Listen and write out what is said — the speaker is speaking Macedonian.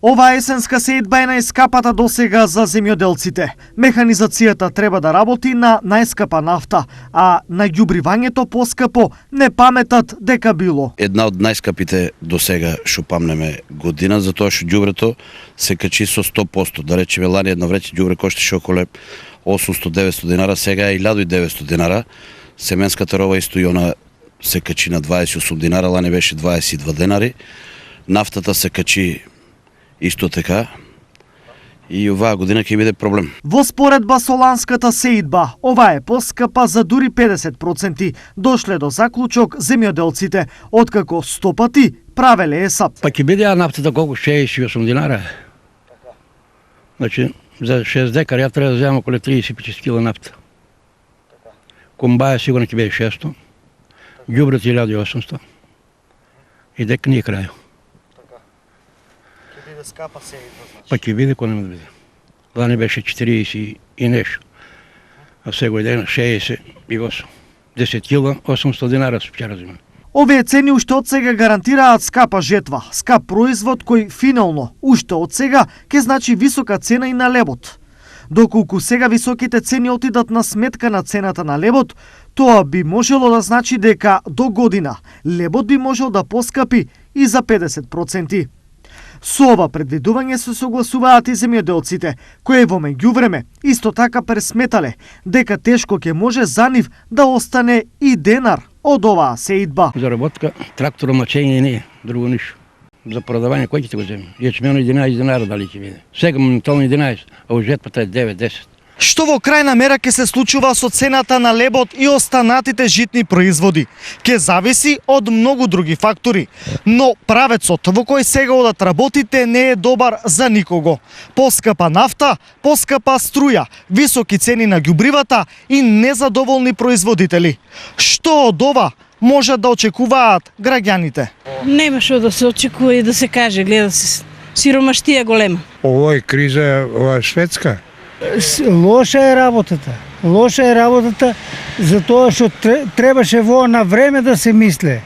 Ова есенска сеидба е најскапата досега за земјоделците. Механизацијата треба да работи на најскапа нафта, а на ѓубривањето поскапо не паметат дека било. Една од најскапите досега што памнеме година, затоа што ѓубрето се качи со 100%. Да речеме, лани едно време ѓубре коштеше околу 800-900 динара, сега е 1900 динара. Семенската рова исто и она се качи на 28 динара, лани беше 22 денари. Нафтата се качи исто така и оваа година ќе биде проблем. Во споредба со ланската сеидба, ова е поскапа за дури 50%. Дошле до заклучок земјоделците, откако 100 пати правеле ЕСАП. Па ќе биде нафтата колку 68 динара. Значи, за 6 декара ја треба да земам околу 35 кила нафта. Комбаја сигурно ќе биде 600, ѓубрето 1800 и дека ни е крај. Скапа сеидба, значи. Па ќе биде кој нема да биде. Лани беше 40 и нешто, а сега ден 68. 10 кила, 800 динара се вчера земен. Овие цени уште од сега гарантираат скапа жетва, скап производ кој финално уште од сега ќе значи висока цена и на лебот. Доколку сега високите цени отидат на сметка на цената на лебот, тоа би можело да значи дека до година лебот би можел да поскапи и за 50%. Со ова предвидување се согласуваат и земјоделците, кои во меѓувреме исто така пресметале дека тешко ќе може за нив да остане и денар од оваа сеидба. За работка, трактор, мачење не е, друго ништо. За продавање кој ќе го земе? Јачмено 11 динара дали ќе биде. Сега моментално 11, а у жетпата е 9-10. Што во крајна мера ќе се случува со цената на лебот и останатите житни производи? Ќе зависи од многу други фактори. Но правецот во кој сега одат работите не е добар за никого. Поскапа нафта, поскапа струја, високи цени на ѓубривата и незадоволни производители. Што од ова можат да очекуваат граѓаните? Нема што да се очекува и да се каже, гледа се сиромаштија голема. Ово е криза, ова е светска. Лоша е работата. Лоша е работата затоа што требаше во на време да се мисле.